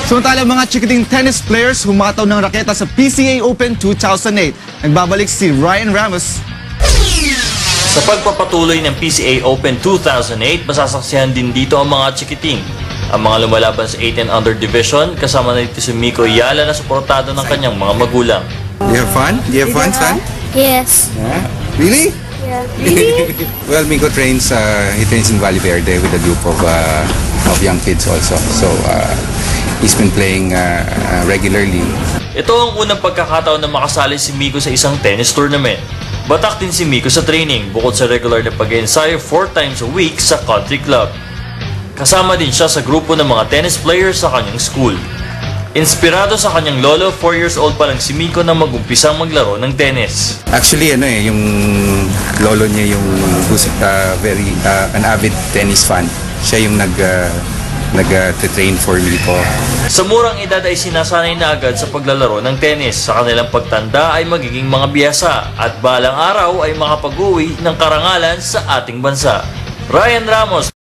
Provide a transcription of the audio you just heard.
Samantala mga chikiting tennis players humataw ng raketa sa PCA Open 2008. Nagbabalik si Ryan Ramos. Sa pagpapatuloy ng PCA Open 2008, masasaksihan din dito ang mga chikiting. Ang mga lumalaban sa 18 under division, kasama na dito si Miko Yala na suportado ng kanyang mga magulang. You have fun? Do you have fun, son? Yes. Yeah. Really? Yeah. Well, Miko trains, he trains in Valle Verde with a group of young kids also. So, he's been playing regularly. Ito ang unang pagkakataon na makasali si Miko sa isang tennis tournament. Batak din si Miko sa training, bukod sa regular na pag-ensayo 4 times a week sa country club. Kasama din siya sa grupo ng mga tennis players sa kanyang school. Inspirado sa kanyang lolo, 4 years old pa lang si Miko nang mag-umpisang maglaro ng tennis. Actually, yung lolo niya yung an avid tennis fan. Siya yung nag-train for Miko. Sa murang edad ay sinasanay na agad sa paglalaro ng tennis. Sa kanilang pagtanda ay magiging mga biyasa at balang araw ay makapag-uwi ng karangalan sa ating bansa. Ryan Ramos.